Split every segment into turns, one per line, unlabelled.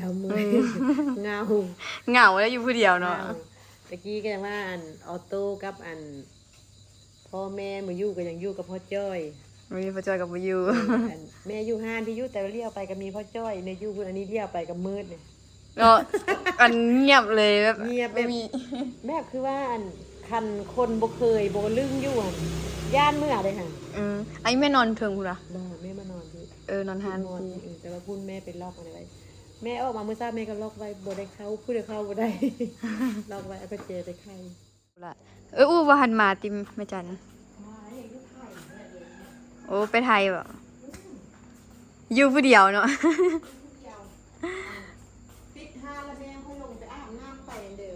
เอามือเงา
เหงาแล้วอยู่ผู้เดียวเนาะ
ตะกี้ก็ว่าอันออโต้กับอันพ่อแม่มาอยู่ก็ยังอยู่กับพ่อจ้อย
มีพ่อจอยกับพ่ออยู่
แม่อยู่ห้านที่อยู่แต่เลี้ยวไปก็มีพ่อจ้อยในอยู่อันนี้เลี้ยวไปกับมืดเนี่ย
เนาะอันเงียบเลยแบบ
เงียบแบบคือว่าอันคันคนบ่เคยบ่ลึงอยู่อันย่านเมื่อเลยค่ะ
ไอ้แม่นอนเทิงพูล่ะ
บ่แม่มานอนที่
นอนหาน
แต่ว่าพุ่นแม่เป็นล็อกอะไรไว้แม่ออกมาเมื่อเช้าแม่ก็ล็อกไว้บ่ได้เข้าผู้ใดเข้าบ่ได้ล็อกไว้เอาไปเจอไปใคร
ล่ะอู้ว่าหันมาติมแม่จันโอ้ไปไทยบ่อยู่ผู้เดียวเนาะ
ปิดห้าแล้วแม่ค่อยลงไปอาบน้ำไปเด้อ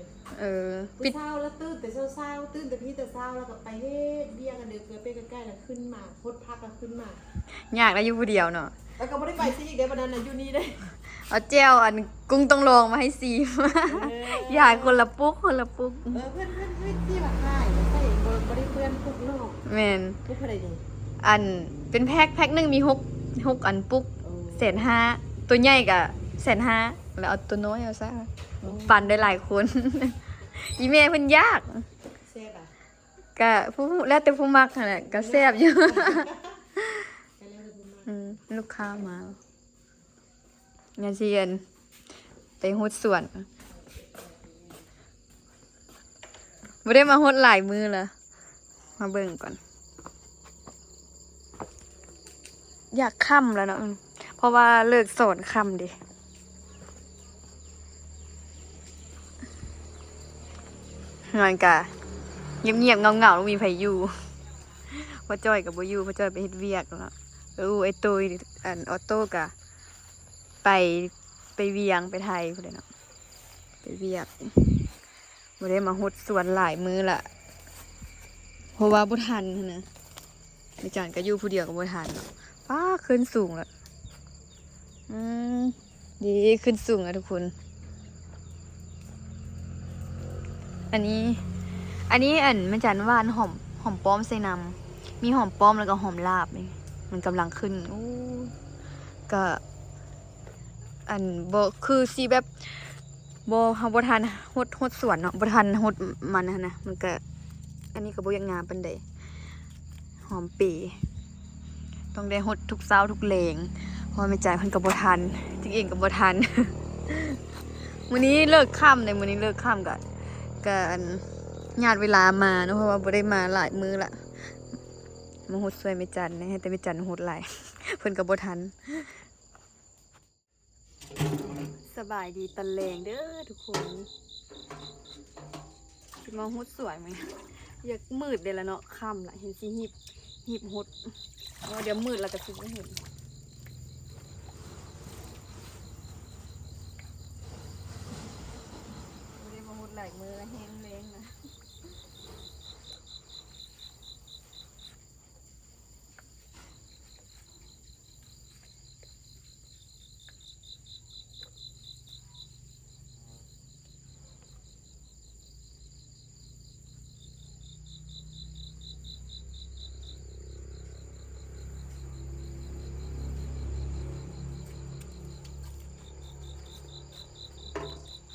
ปิด
เช้าแล้วตื่นแต่เช้าตื่นแต่พี่แต่เช้าแล้วก็ไปเฮ็ดเบี้ยกันเด้อเกือไปใกล้ๆแล้วขึ้นมาพดพักแล้วขึ้นมาย
ากแล้วอยู่ผู้เดียวเนาะ
แล้วก็บ่ได้ไปซิอีกเด้อบัดนั้นน่ะอยู่นี่เด้
เอาแจ้วอันกุ้งต้องลองมาให้ซีอยากคนละปุ๊ก
เพื่อนที่ว่าค่ายใส่บ่ได้เพื่อนปุ๊กนอก
แม่น
ปุ๊กอะไรนี่
อันเป็นแพ็คนึงมี6อันปุ๊ก150,000ตัวใหญ่ก็150,000แล้วเอาตัวน้อยเอาซะปั่นได้หลายคนอีแม่เพิ่นยาก
แซ่บอ่ะ
ก็ผู้แล้วแต่ผู้มักนั่นแหละก็แซ่บอยู่ลูกค้ามาเงี้ยเชียนไปฮุดสวนไม่ได้มาฮุดหลายมือเลยมาเบิ่งก่อนอยากค่ำแล้วเนาะเพราะว่าเลิกสอนค่ำดิงานกะเงียบๆเงาๆมีไผอยู่พ่อจ้อยกับบ่อยู่พ่อจ้อยไปเฮ็ดเวียกแล้วไอ้ตัวอันออโต้กะไปเวียงไปไทยพุ่นเนาะไปเวียกบ่ได้มาฮุดสวนหลายมื้อละเพราะว่าบ่ทันนะอาจารย์ก็อยู่ผู้เดียวก็บ่ทันเนาะป้าขึ้นสูงแล้วดีขึ้นสูงอ่ะทุกคนอันนี้อันแม่จันว่านหอมป้อมใส่น้ำมีหอมป้อมแล้วก็หอมลาบนี่มันกำลังขึ้นก็อันบ่คือสิแบบบ่ทันฮดสวนเนาะบ่ทันฮดมันนะมันก็อันนี้ก็บ่ยังงามปานใดหอมปีต้องได้ฮดทุกเช้าทุกแลงเพราะแม่จ่ายเพิ่นก็บ่ทันจริงเองก็บ่ทัน มื้อนี้เลิกค่ำในมื้อนี้เลิกค่ำก็อันญาติเวลามาเนาะเพราะว่าบ่ได้มาหลายมื้อละมาฮดสวยแม่จันให้แต่แม่จันฮดหลาย เพิ่นก็บ่ทันสบายดีตะแลงเด้อทุกคนสิมาฮดสวยไหมอยากมืดเด้แล้วเนาะค่ำละเห็นสิหิบฮดเดี๋ยวมืดแล้วก็สิบ่เห็นบ่ได้มาฮดหลายมื้อแห้งแล้งนะ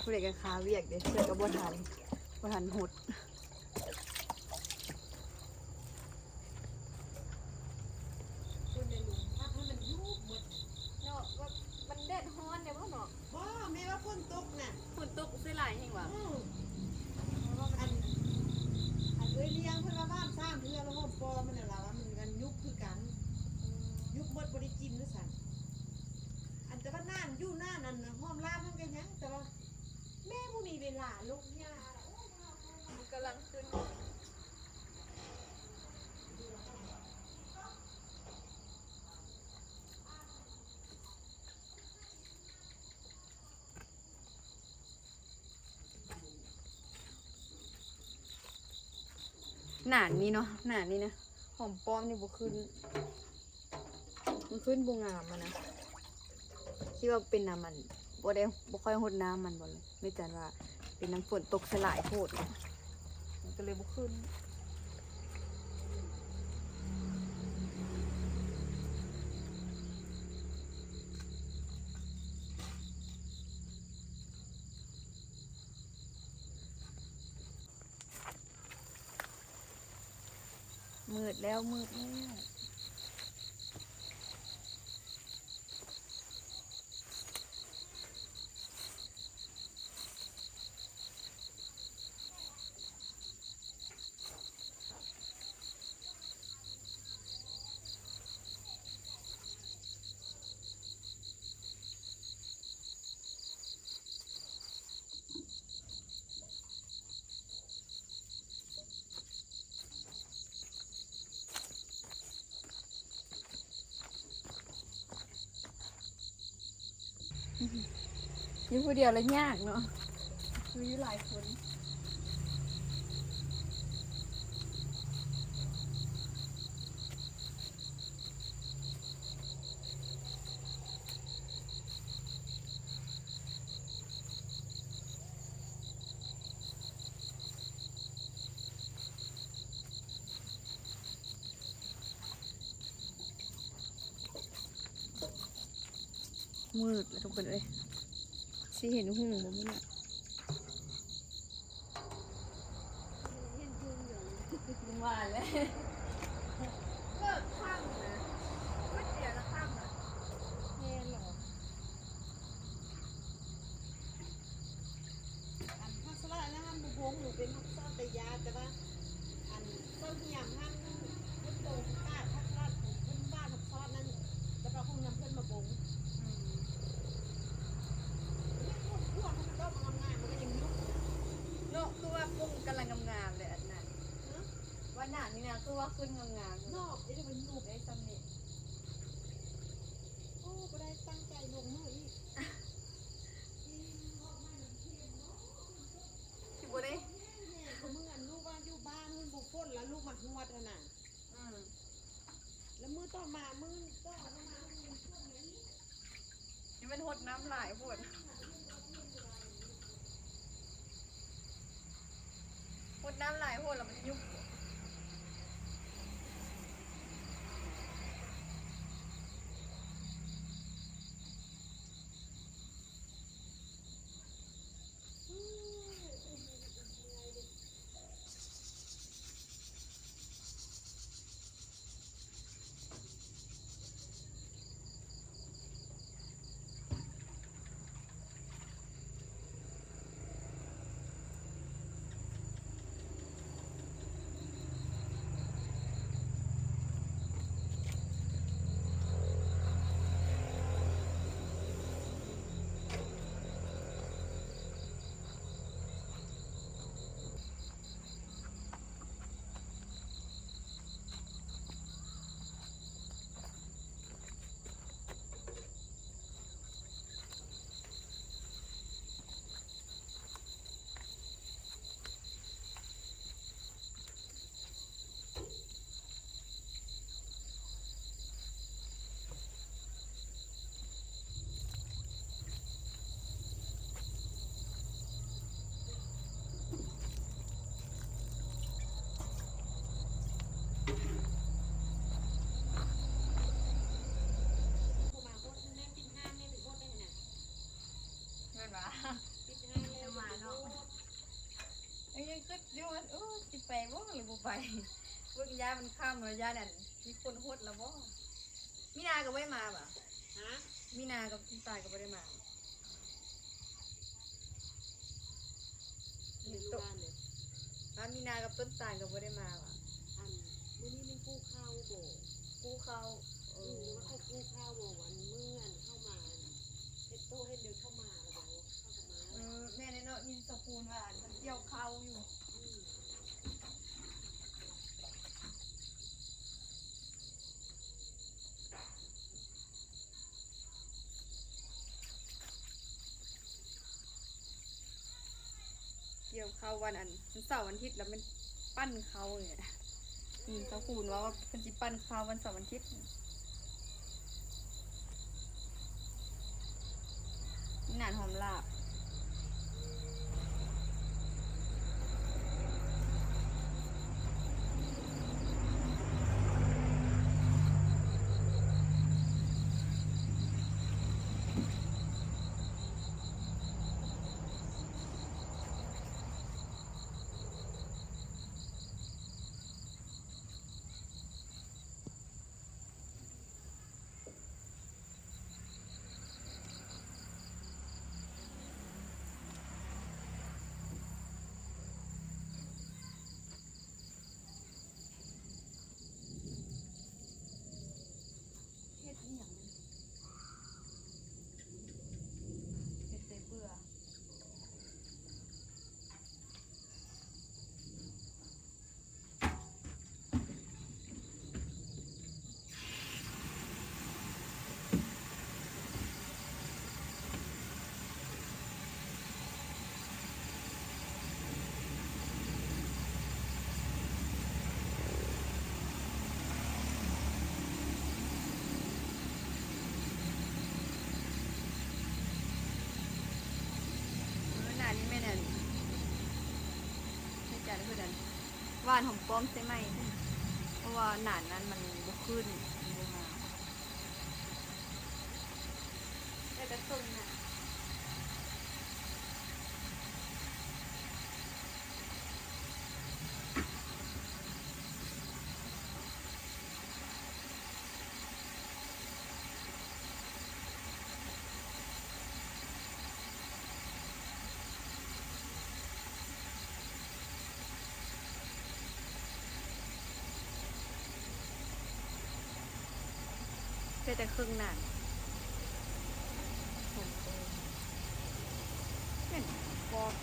ผู้ใดก็คาเวียกเด้เชื่อก็บ่ทันหดมันแดดฮ้อนเนี่ยบ่เนาะ
บ่แม่ว่าฝนตกน่ะ
ฝนตกสิหลายแห่งว่ะ
อันเอ้ยเลี้ยงเพิ่นว่าบ้านสร้างเพื่อแล้วก็ปอมันน่ะล่ะว่ามันกันยุบคือกันยุบหมดบ่ได้กินด้วยสั่นอันแต่ว่าน่านอยู่น่านนั่นหอมลาบมันก็ยังแต่ว่าแม่บ่มีเวลาลูกย่า
มันกำลังขึ้นหนานี่เนาะหนานี่นะหอมป้อมนี่บ่ขึ้นมันขึ้นบ่งามมันนะคิดว่าเป็นน้ำมันบ่ค่อยหดน้ำมันบ่เลยไม่จันว่าเป็นน้ำฝนตกสลายโพดมันก็เลยบ่ขึ้น
เ
มืดแล้วมืดแล้ว อยู่ผู้เดียวแล้วยากเนาะคืออยู่หลายคนมืดแล้วทุกคนเลยสิเห็นหูบ่มื้อน่ะว่าแล้วเลิกข้ามนะก๋วยเตี๋ยวจะข้ามนะ
แม่หรออันพักสละนะฮันบุพงหนูเป็นพักซอดแต่ยาแต่ว่าอันต้นที่ยามฮันพุทโตกาพักซอดของเพิ่นบ้านพักซอดนั่นแล้วก็คงนำเพิ่นมาบงพวกมันก็มางานมันก็ยังยุบ
เนาะคือว่าปุ้งกำลังงามๆเลยอันนั้นว่าหนานี่นะคือว่าขึ้นงามๆ
นอกไอ้ที่มันยุบ
ได้สำเร็จ
โอ้ก็ได้ตั้งใจลงมืออีก
สิบ่ได้
เขาเมื่อลูกว่าอยู่บ้านมึงบุกพ้นแล้วลูกมาหวดน่ะแล้วมือต่อมามือต่อมา
นี่มันหดน้ำหลายปวดหดน้ำหลายปวดแล้วมันยุบแม่นปะจะมาเนาะยังคิดอยู่ว่าสิไปบ่หรือบ่ไปเบิ่งยามันข้ามแล้วยานั่นมีคนหดแล้วบ่มีนาก็บ่ได้มาบ่
ฮะ
มีนากับพี่ตายก็บ่ได้มา
อยู่บ้านเนี่ย
มีนากับต้นตาลก็บ่ได้มาว่ะ
อันมื้อนี้มันกู้ข้าวโบ
กูเขา
ว่าเขากู้ข้าวโบวันเมื่อนเข้ามาเฮ็ดโตเฮ็ดเดินเข้ามาแล้วบอกเข้ามา
แม่ในเนาะยินสกูลว่ามันเกี่ยวเขาอยู่เกี่ยวเขาวันอันมันเสาร์วันอาทิตย์แล้วมันปั้นเขาเนี่ยยินสกูลว่าเพิ่นสิปั้นเขาวันเสาร์วันอาทิตย์นี่นานหอมลาบ เพื่อนนั้นว่านหอมป้อมใช่ไหมเพราะว่าหนานนั้นมันบุกขึ้นมันบ่มาแต่กระตุ้นน่ะแต่ครึ่งหนานหอมป้อมเป็นปอก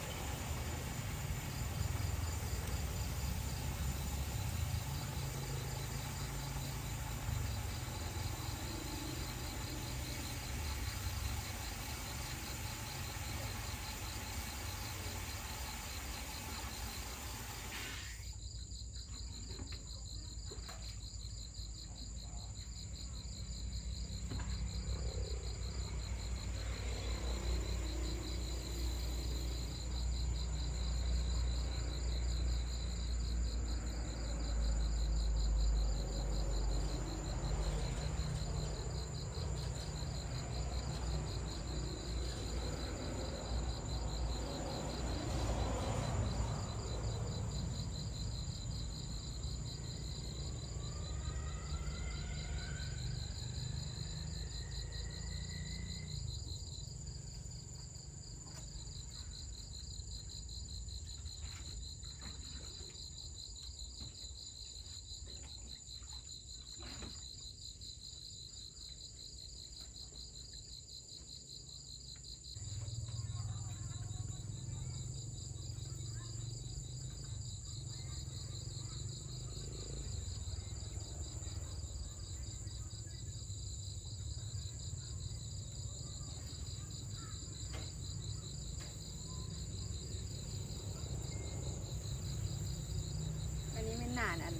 อันนี้ไม่นานอัน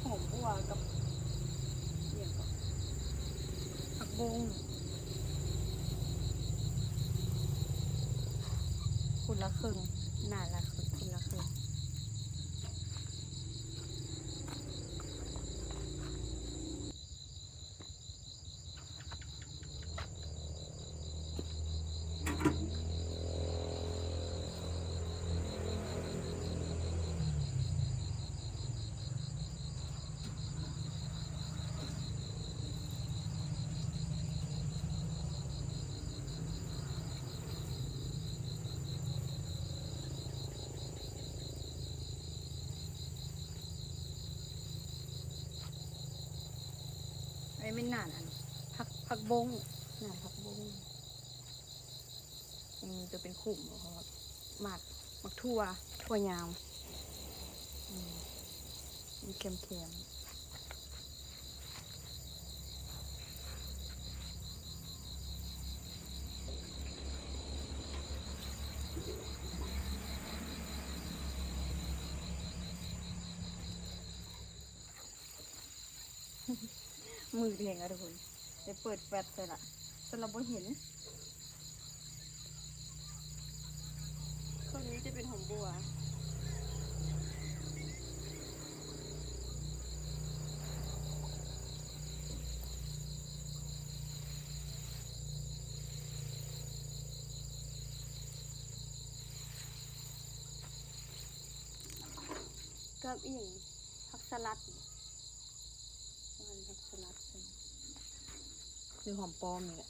หอมอัวกับอย่างก็ผักบุ้งคุณละครึ่งนานละครึ่งคุณละครึ่งไอ้ไม่นานอันผักบุ้งนานผักบุ้งจะเป็นขุ่มเพราะว่าหมักถั่วยาวมีเค็มๆ มือเพลงอะทุกคนจะเปิดแฟลชเลยล่ะสำหรับบ่เห็นคนนี้จะเป็นหอมบัวกับอีกผักสลัดผักสลัดหรือหอมป้อมนี่แหละ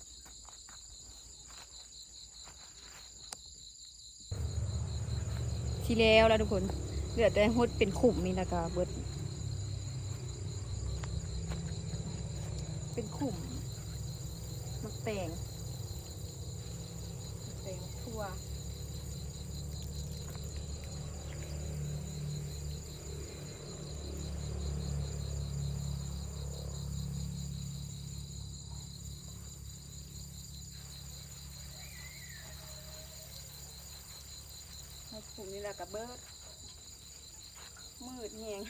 ทีแล้วทุกคนเหลือแต่ฮดเป็นขุมนี่นะกะเบิดเป็นขุมมักแตงทั่วขุมนี่แหละกะเบิดมืดแหง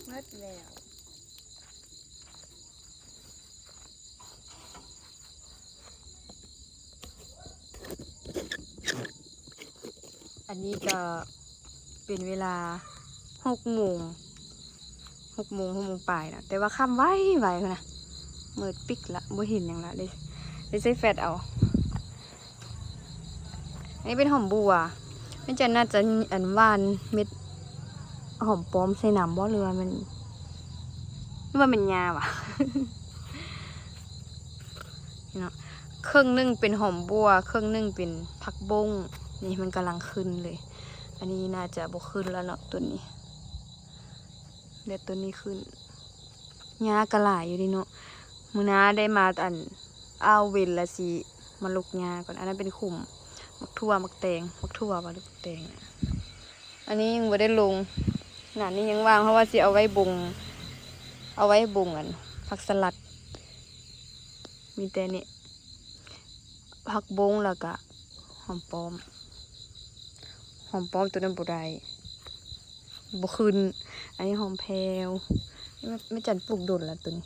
มืดแล้ว อันนี้ก็เป็นเวลา6 โมงปลายนะแต่ว่าค่ำไวนะมืดปิกละบ่เห็นหยังละเลยใช้แฟลชเอาอันนี้เป็นหอมบัวมันจะน่าจะอันหวานเม็ดหอมป้อมใส่น้ำบ่หรือว่ามันยาวะ เนาะครึ่งหนึงเป็นหอมบัวครึ่งหนึงเป็นผักบงนี่มันกำลังขึ้นเลย อันนี้น่าจะบ่ขึ้นแล้วเนาะตัวนี้เดี๋ยวตัวนี้ขึ้นหญ้ากระหลายอยู่ดิเนาะมื้อน้าได้มาอันอ้าวเวนละสิมาลุกหญ้าก่อนอันนั้นเป็นขุมมักทั่วมักแตงมักทั่วว่าหรือมักแตงเนี่ยอันนี้ยังบ่ได้ลงหน้านี้ยังว่างเพราะว่าสิเอาไว้บงอันผักสลัดมีแต่นี่ผักบงแล้วก็หอมป้อมตัวนั้นบ่ได้บ่ขึ้นอันนี้หอมแพรวไม่จันปลูกโดนละตัวนี้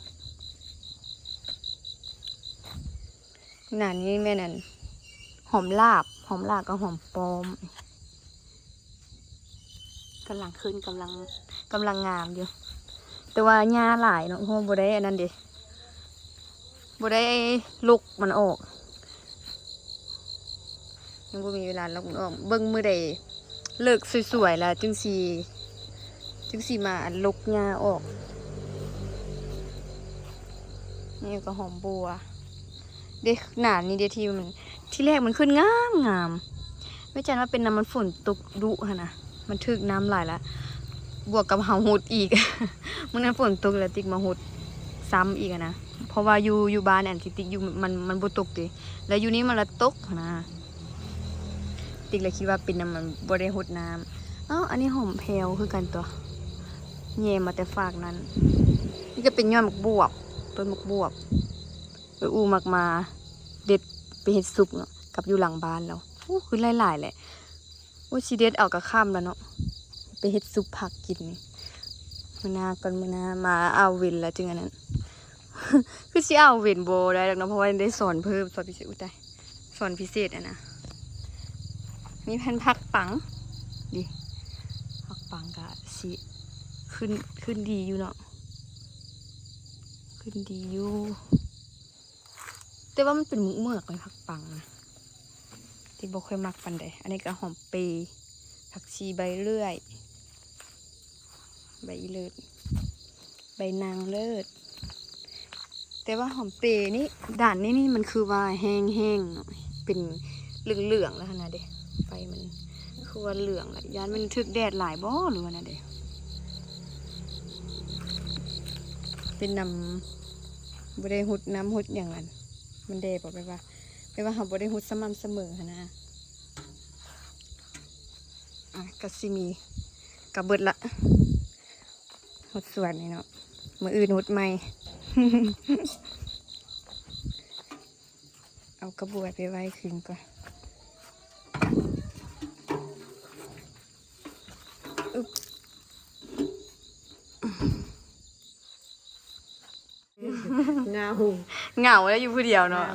หน้านี้แม่นั่นหอมลาบกับหอมป้อมกำลังขึ้นกำลังงามอยู่แต่ว่าหญ้าหลายเนาะเพราะบ่ได้อันนั้นเด้บ่ได้ลุกมันออกยังบ่มีเวลาลุกมันออกเบิ่งมื้อใดเลิกสวยๆแล้วจึงสิมาอันลุกหญ้าออกนี่ก็หอมบัวเด็กหนานี่เดี๋ยวที่แรกมันขึ้นงามไม่ใช่ว่าเป็นน้ำมันฝนตกดุค่ะนะมันถึกน้ำหลายละบวกกับเห่าหดอีก มันนั้นฝนตกแล้วติ๊กมาหดซ้ำอีกนะเพราะว่าอยู่บ้านแอนติติ๊กอยู่มันบ่ตกดิแล้วอยู่นี้มันละตกนะติ๊กเลยคิดว่าเป็นน้ำมันบ่ได้หดน้ำอันนี้หอมแพรวคือกันตัวแย่มาแต่ฝากนั้นนี่ก็เป็นยอดหมกบวบต้นหมกบวบอูมักมาเด็ดไปเห็ดซุปเนาะกับอยู่หลังบ้านแล้วคือหลายๆแหละชีเด็ดเอากระข้ามแล้วเนาะไปเห็ดซุปผักกินนี่มื้อหน้ามาเอาเวนแล้วจึงอันนั้น คือสิเอาเวนโบได้แล้วเนาะเพราะว่าได้สอนเพิ่มสอนพิเศษได้สอนพิเศษนะมีแผ่นผักปังดิผักปังกะสิขึ้นดีอยู่เนาะขึ้นดีอยู่แต่ว่ามันเป็นเมือกเลยผักปังนะที่บอกค่อยมักปันใดอันนี้ก็หอมเปย์ผักชีใบเลื่อยใบเลิศใบนางเลิศแต่ว่าหอมเปย์นี่ด่านนี่มันคือว่าแห้งๆเนาะเป็นเหลืองๆแล้วนะเด็ไฟมันคือว่าเหลืองแหละยานมันถึกแดดหลายบ่หรือว่านะเด็เป็นน้ำบริหุดน้ำหุดอย่างนั้นมันเดบอกไปว่าเขาบริหุดสม่ำเสมอนะก็สิมีกระเบิดละหุดส่วนนี่เนาะมืออื่นหุดใหม่ เอากระบวยไปไว้คืนก่อน
เงา
เหงาแล้วอยู่ผู้เดียวเนาะ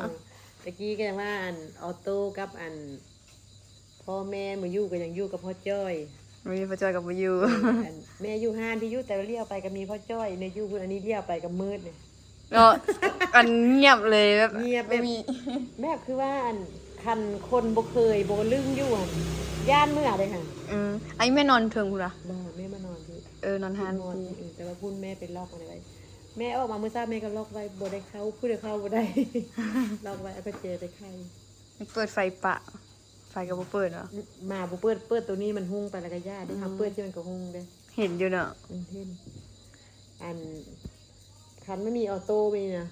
ตะกี้ก็ยังว่าอันออโต้กับอันพ่อแม่มาอยู่ก็ยังอยู่กับพ่อจ้อย
มีพ่อจอยกับพ่อยู
อันแม่อยู่ห้านที่อยู่แต่เลี้ยวไปก็มีพ่อจ้อยในอยู่อันนี้เลี้ยวไปกับมืดเนี่ย
เนาะอันเงียบเลยแบบ
เงียบแบบแม่คือว่าอันคันคนบ่เคยบ่ลืมอยู่อันย่านเมื่อเลยค่ะ
ไอ้แม่นอนเทิงกูละ
บ่แม่มานอนอยู่
นอนทาน
นอนแต่ว่าพุ่นแม่เป็นล็อกอะไรไว้แม่ออกมาเมื่อเช้าแม่ก็ล็อกไว้บ่ได้เข้าผู้ใดเข้าบ่ได้ ล็อกไว้เอาไปเจอไปไข่
เปิดไฟปะไฟก็บ่เปิดเนาะ
มาบ่เปิดตัวนี้มันหุ้งไปแล้วก็ย่าได้ทำเปิดที่มันก็หุ้งเด้
เห็นอยู่เนาะ
เห็นอันคันไม่มีออโต้มีนะ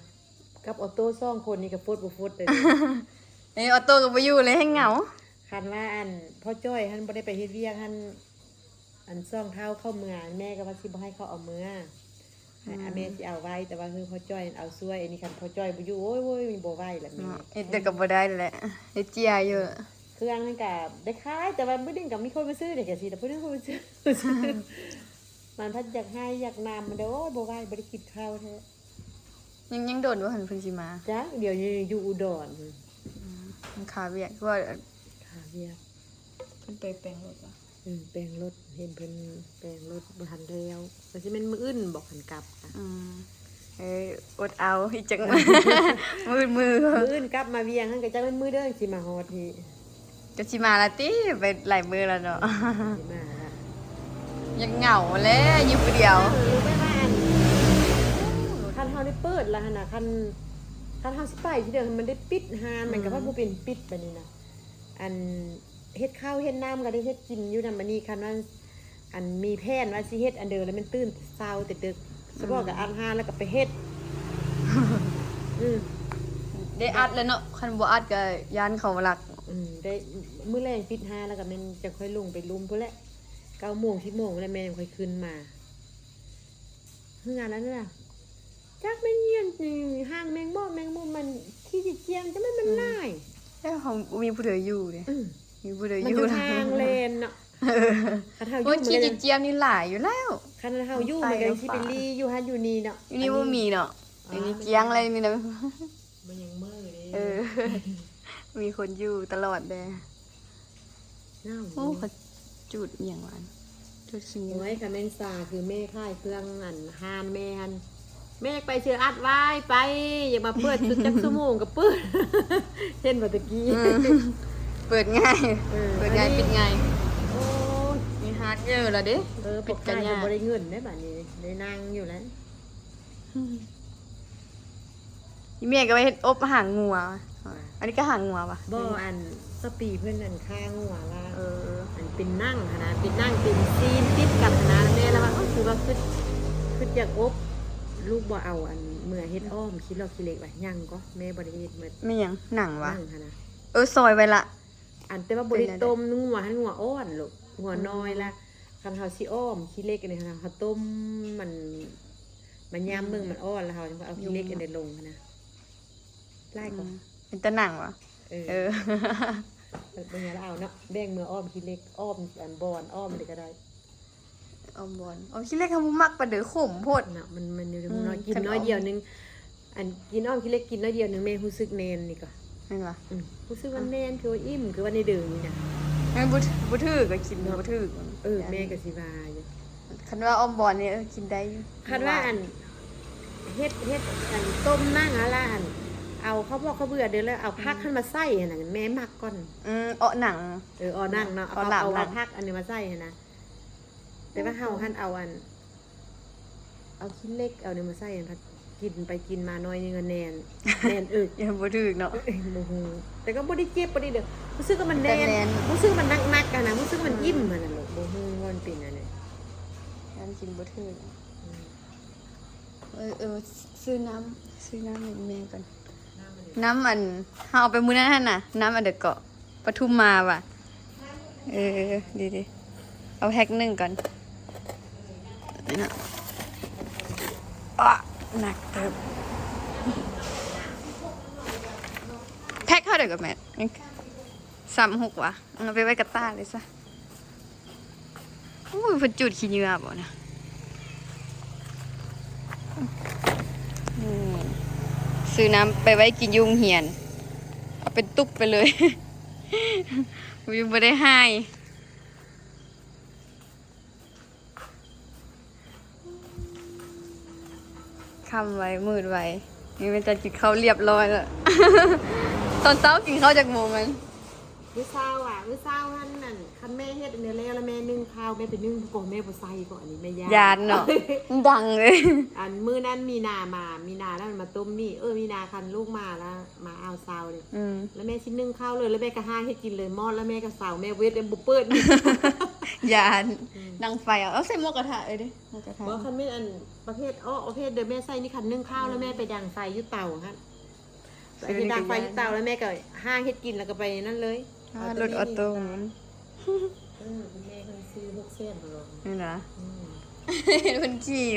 กับออโต้ซ่องคนนี่ก็ฟุดบ่ฟุดเลย
ไอ้ออโต้กับพ่อยูเลยให้เหงา
คันว่าอันพ่อจ้อยท่านบ่ได้ไปเฮ็ดเวียกท่านอันซ่องเท้าเข้าเมืองแม่ก็ว่าสิบ่ให้เขาเอาเมืองแม่สิเอาไว้แต่ว่าคือพ่อจ้อยเอาช่วยอันนี้คันพ่อจ้อยบ่อยู่โอ้ยมีบ่ไหวแหละแม่
แต่ก็บ่ได้แหละไอ้เจียอยู่
เครื่องนั่นก็ได้ขายแต่ว่าบ่ได้ก็มีคนมาซื้อเด้ก็สิแต่บ่ได้คนมาซื้อ มันพัดอยากให้อยากนำมันเด้อโอ้ยบ่ไหวบ่ได้กินข้าวแท้
ยังโดนว่าหันเพิ่นสิมา
จ้ะเดี๋ยวอยู่อุดร
มันขาเวียกเพราะว่า
ค่ะเวีย
ขึ้นไปแปลงรถวะ
แปลงรถเห็นเพิ่นแปลงรถบ่ทันแล้วมันสิเป็นมื้ออื่นบอกหันกลับค่ะ
เอ้ยอดเอาอีจัง มือ
มื้ออื่นกลับมาเวียงหั่นก็จักเป็นมื้อเด้อสิมาฮอดที่
จะสิมาละติไปหลายมือแล้วเนาะ
สิมาละ
ยังเหงาแล้วอยู่ผู้เดียว
รู้ไหมว่าคันเฮาได้เปิดแล้วหั่นน่ะคันเฮาสิไปที่เดิมมันได้ปิดหานมันก็ว่าบ่เป็นปิดบัดนี้นะอันเฮ็ดข้าวเฮ็ดน้ำก็ได้เฮ็ดกินอยู่นำบัดนี้คันว่าอันมีแผนว่าสิเฮ็ดอันเดิมแล้วมันตื่นเช้าแต่ดึกสบอกกับอันหานแล้วก็ไปเฮ็ด
ได้อัดแล้วเนาะคันบ่อัดก็ยานเขาหลัก
ได้มื้อแรงปิดหาแล้วก็แม่นจะค่อยลงไปลุมพุ่นแหละ9:00 น 10:00 นแล้วแม่ยังค่อยขึ้นมาเฮือแล้วนั่นน่ะจักแม่นเยียนห้างแมงบ่แมงมุมมันขี้จิเจียมจะมันหลาย
แล้วเขามีผู้เดียวอยู่เด้มีผู้เดียว
มัน
อ
อยู่ ยู่ทางเลนเนาะคันเฮาอ
โอ้
ยู่
ยขี้จิเจียมนี่หลายอยู่แล้ว
คันเฮาอยู่มันก็สิไปลีอยู่หันอยู่นี่เนาะ
อยู่นี่บ่มีเนาะอยู่นี่เจียงอะไรมีนะ
มันยังมื้อเด้
มีคนอยู่ตลอดเด้
น้า
โอ้เขาจุดอหย่างหวานจุดสิ่ง
ไว้ค่ะแม่นซาคือแม่ค่ายเครื่องอันหานแม่หันแม่ไปเชื่ออัดไว้ไปอย่ามาเปิดสุดจักชั่วโมงก็เปิด เช่นว่าตะกี้
เปิดง่ายเปิดง่ายปิดง่าย
โอ้ย
มีฮาร์ดเยอะแล้วเด้
ปิดกันยากบ่ได้เงินได้บัดนี้ได้นั่งอยู่แล้ว
อีเมียก็ไปเฮ็ดอบหางงัวอันนี้ก็หางงัวป่ะ
บ่อันสปีเพิ่นอันข้างหัวละ
อ
อันเป็นนั่งหั้นนะเป็นนั่งเป็นซีนติดกับหั้นนะแม่แล้วว่าคือว่าคืออยากอบลูกบ่เอาอันเมื่อเฮ็ดอ้อมคิดเราคิดเล็กไว้ยังก็แม่บ่ได้เฮ็ดหมด
ไม่หยังหนังวะ
นั่งหั้นนะ
ซอยไว้ละ
อันแต่ว่าบ่ได้ต้มหัวหันหัวอ่อนลูกหัวน้อยละคันเฮาสิอ้อมคิดเล็กอันนี้ค่ะเฮาต้มมันยามเบิ่งมันอ่อนแล้วเฮาจึงเอาคิดเล็กอันนี้ลงหั้นนะไล่ก่อน
เป็นตะหนังวะ
เป็นไงแล้วเอาเนาะแบ่งมืออ้อมคิดเล็กอ้อมอันบอนอ้อมอะไรก็ได้
เอาบอลเอาคิดเล็กทำมุมักปะเดือขมโพด
เนาะมันอยู่ในน้อยกินน้อยเดียวนึงอันกินอ้อมคิดเล็กกินน้อยเดียวนึงแม่รู้สึกแนนนี่ก็
นั่นวะ
รู้สึกว่าแนนคือว่าอิ่มคือว่าในเดิมนี่นะ
งั้นบุถือก็กินบุถือ
แม่ก็สิว่าอยู่
คันว่าออมบอลเนี่ยกินได้อยู่
คันว่าอันเฮ็ดอันต้มนั่งอะไรอันเอาเขาบอกเขาเบื่อเดือนแล้วเอาพักขึ้นมาใส่น่ะแม่มักก่อน
หนัง
เอานั่งเนาะเอาพักอันนี้มาใส่นะแต่ว่าเฮาหั่นเอาอันเอาชิ้นเล็กเอาเนี่ยมาใส่พัดกินไปกินมาน้อยนึงแนนอึก
ยังบุถือเนาะ
โมโหแต่ก็บ่ได้เจ็บบ่ได้เด้อรู้สึกว่ามันแน่น
แต่แน่น
รู้สึกมันนักๆกันนะรู้สึกมันอิ่มมันน่ะลูกบ่ฮู้ว่ามันเป็นอันนี้
งั้นกินบุถือซื้อน้ำให้แม่ก่อนน้ำอันเอาไปมื้อนั้นน่ะน้ำอันเดอะเกาะปทุมมาว่ะดีเอาแพ็คหนึ่งก่อนนี่นะหนักเติบแพ็คเข้าเดี๋ยวกับแม่36ว่ะเอาไปไว้กับต้าเลยซะโอ้ยเพิ่นจุดขี้เหงื่อบ่นะซื้อน้ำไปไว้กินยุงเหียนเอาเป็นตุ๊บไปเลย วิวไม่ได้ให้คำไว้มืดไว้นี่มันจะกินข้าวเรียบร้อยแล้ว ตอนเช้ากินข้าวจากโมงมัน
มื้อเช้าหั่นนั่นคันแม่เฮ็ดอันนี้แล้วแม่นึ่งข้าวแม่ไปนึ่งก่อนแม่บ่ใส่ก่อนอันนี้แม่ย่าง
ยานเนาะ ดังเลย
อันมื้อนั้นมีนาแล้วมันมาต้มนี่มีนาคันลูกมาแล้วมาเอาซาวนี่แล้วแม่ชิ้นนึ่งข้าวเลยแล้วแม่ก็ห้าให้กินเลยหม้อแล้วแม่ก็เสาแม่เวทบ่เปิด
ยานดังไฟเอาใส่หม้อกระทะเลยดิหม้อกระทะ
บ่คันแม่อันประเภทประเภทเดี๋ยวแม่ใส่นี่คันนึ่งข้าวแล้วแม่ไปดังไฟอยู่เตาฮะไปดังไฟอยู่เตาแล้วแม่ก็ห้าเฮ็ดกินแล้วก็ไปนั่นเลย
รถออโต้มัน
คุณแม่เคยซื้อ6เส้นหรอ
นี่นะ มันขี่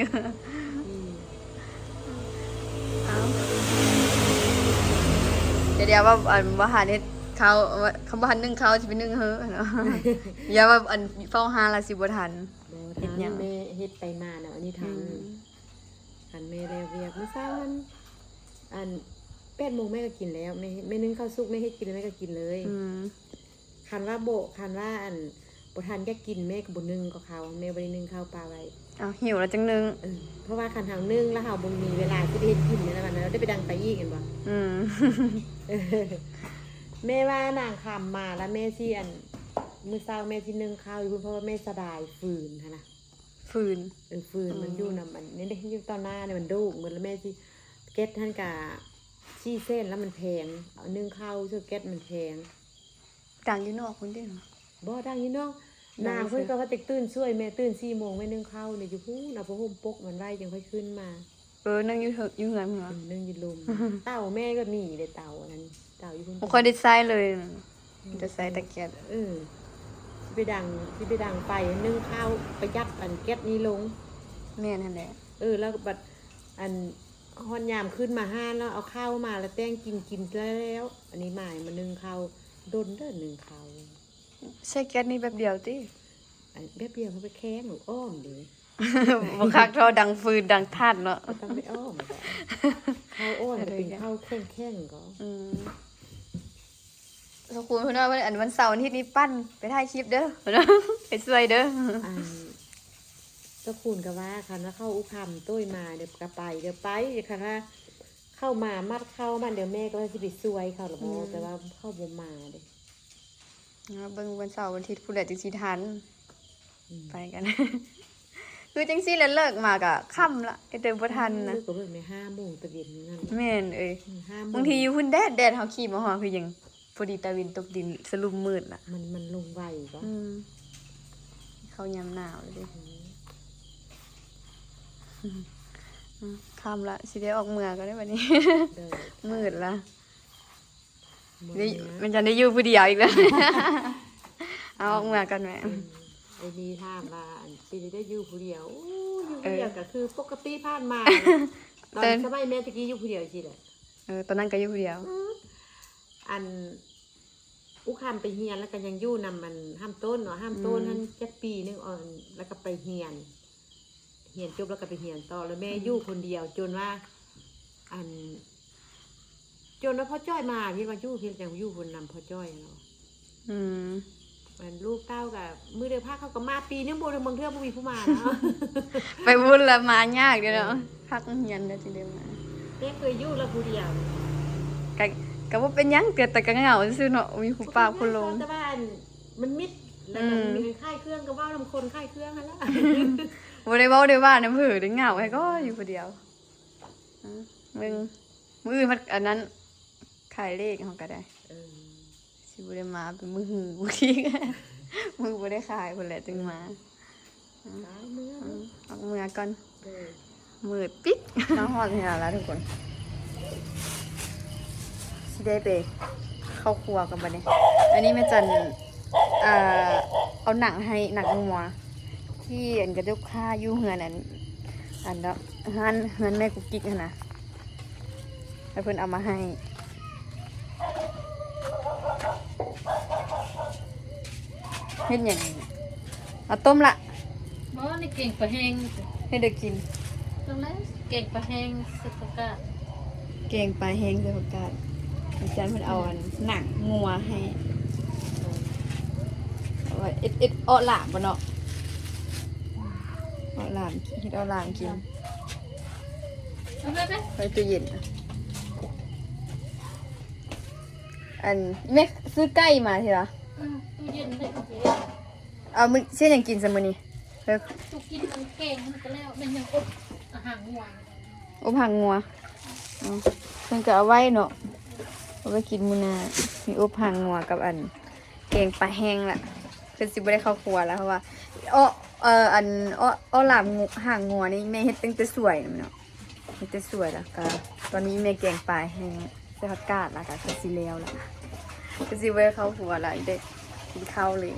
เดี๋ยวว่าว่าหาเนี่ยเขาคำว่าหันนึ่งเขาจะเป็นนึ่งเฮ้อเนาะอย่าว่าอันเฝ้าหาละสิบ่ทัน
เฮ็ดหยังแม่เฮ็ดไปมาเนาะอันนี้ทันทันแม่แล้วเรียกมื้อเช้าอัน8:00 นแม่ก็กินแล้วแม่นึ่งข้าวสุกแม่เฮ็ดกินแล้วแม่ก็กินเลยค คันว่าโบคันว่าอันบ่ทันก็กินแม่ก็บ่นึ่งก็ข้าวแม่บ่ได้นึ่งข้าวปลาไว้
เอาหิวแล้วจังนึง
เพราะว่าคันเฮานึ่งแล้วเฮาบ่มีเวลาที่ไปเฮ็ดกินนั่นน่ะมันได้ไปดังไปอีกกันบ่
อืม
แม่ว่านางคำมาแล้วแม่สิอันมื้อเช้าแม่สินึ่งข้าวอยู่เพราะว่าแม่สบายฟืนหั่นน่ะ
ฟืน
ฟืนมันอยู่นำมันนี่ได้อยู่ตอนหน้าเนี่ยมันดุเหมือนแล้วแม่สิเก็ตท่านกะชี้เส้นแล้วมันแพงเอานึ่งข้าวซื้อเก็ตมันแพง
ต่างอยู่นอกพุ่นเด้อ
บ่ดังนี่น้อง
ดัง
นางเพิ่นก็ว่าติตื่นช่วยแม่ตื่น4 โมงแม่นึ่งข้าวเนี่ยอยู่พู้นเอาผ้าห่มปกมันไว้จังค่อยขึ้นมา
นั่งอยู่เถอะอยู่เหือนเหรอ
นึ่งอยู่ลุม เต่าแม่ก็หนีเลยเต่าอันนั้นเต่าอยู่พุ่น
บ่ค่อยได้ใช้เลยจะใช้ตะเกียบ
ที่ไปดังไปนึ่งข้าวประหยัดอันเก็ตนี้ลง
แม่นนั่นแหละ
แล้วบัดอันฮอนยามขึ้นมาห้านแล้วเอาข้าวมาแล้วแต้งกินแล้ว อันนี้หมายมานึ่งข้าวดนเด้อนึ่งข้าว
ใช้แก๊สนี่แป๊บเดียวติ
อันแบบเดียวเขาไปแข้งหรืออ้อมเลย
บ่คักเท่าดังฟืนดังถ่านเนาะ
ก็ต้องไปอ้อมก่อนข้าวอ้อมจะเป็นข้าวแข้งๆก็
ขอบคุณเพิ่นว่าอันวันเสาร์อาทิตย์นี้ปั้นไปถ่ายคลิปเด้อ ไปช่วยเด้อ
อันเจ้าคุณก็ว่าคันว่าเข้าอุคำตุ้ยมาเดี๋ยวก็ไปเดี๋ยวคันว่าเข้ามามัดเข้ามันเดี๋ยวแม่ก็สิไปซวยเขาหรอกแต่ว่าเข้าบ่มาเด้
เบิ่งวันเสาร์วันอาทิตย์ผู้ใดจังสิทันไปกัน คือจังซี่แล้วเลิกมาก็ค่ำละเดินบ่ทันนะ
ก็เบิ่งใน5 โมงตะเย็นนั่น
แม่น
5 โมง
บางทีอยู่พุ่นแดดเฮาขี่มาฮอดคือหยังพอดีตะวินตกดินสลุมมืดน่ะ
มันลงไวก็
เข้ายามหนาวเลยดิค่ำละสิได้ออกเมืองก็ได้บัดนี้ มืดละนี่มันจะได้อยู่ผู้เดียวอีกแล้ว เอาออกเมืองกันแหม
ไอ้นี่ถามว่าปีนี้ได้อยู่ผู้เดียวอยู่ผู้เดียวก็คือปกติผ่านมาตอนสมัยแม่ตะกี้อยู่ผู้เดียวสิแหละ
ตอนนั้นก็อยู่ผู้เดียว
อันอุคำไปเฮียนแล้วก็ยังอยู่นำมันห้ามต้นเนาะห้ามต้นนั้น7 ปีนึงอ่อนแล้วก็ไปเฮียนจบแล้วก็ไปเฮียนต่อแล้วแม่อยู่คนเดียวจนว่าจนว่าพ่อจ้อยมาพี่ว่าอยู่พี่จังอยู่คนนำพ่อจ้อยเนาะมันลูกเต้ากับมือเดือผ้าเขาก็มาปีนึงโบเมืองเทื่อบ่มีผู้มาเนาะ
ไปวุ่นละมายากเด้อเนาะพักเฮียนได้ทีเดียวมา
แม่เคยอยู่แล้วผู้เดียว
ก็บ่เป็นหยังแต่ก็เหงาซื่อเนาะมีผู้ป้าผู้ลง
แต่ว่ามันมิดแล้วมันมีค่ายเครื่องก็ว่านํคนค่ายเครื่องหั่นล่ะ
บ่ได้เว้าได้ว่าน้ำผือได้เหงาให้ก็อยู่ผู้เดียวมึงมื้อมันอันนั้นขายเลขเฮาก็ได้สิบ่ได้มาเป็นมื้อหือบ่ทีมื้อบ่ได้ขายพุ่นแหละจึงมาออกเมืองก่อนมืดปิ๊ดน้องฮอดเฮียแล้วทุกคนสิได้ไปเข้าครัวกันบัดนี้อันนี้แม่จันเอาหนังให้หนังงัวที่อันกระดูกค่าอยู่เฮือนอันเนาะเฮือนแม่กุ๊กกิ๊กนะแล้วเพิ่นเอามาให้เฮ็ดหยังเอาต้มละ
บ่นี่เก่งปลาแห้ง
ให้เด็กกิน
ตรงนั้นเก่งปลาแห้งสุกกะ
แกงปลาแห้งใส่ผักกาดอาจารย์เพิ่นเอาอันหนังงัวให้เอาไว้เอ็ดอ้อหลามบ่เนาะอ้อหลามเฮ็ดอ้อหลามกิน
เอาไปไป
ไว้ตู้เย็นอันแม่ซื้อไก่มาใช่ปะ
ตู้เย็นได้ก็สิ
เอามื้อเช่นหยังกินซะมื้อนี้เลิก
ตู้กินมันเก่งมันก็แล้วมันยังอบอาหารหวาน
อบหางงัวอ๋อเพิ่นก็เอาไว้เนาะเอาไว้กินมื้อหน้ามีอบหางงัวกับอันแกงปลาแห้งล่ะเพิ่นสิบ่ได้เข้าครัวแล้วเพราะว่าอันอ้อหลามหางงัวนี่แม่เฮ็ดตั้งแต่สวยเนาะเฮ็ดแต่สวยแล้วก็ตอนนี้แม่แกงปลาแห้งใส่ผักกาดแล้วก็สิแล้วล่ะก็สิบ่ได้เข้าครัวแล้วได้กินข้าวเลย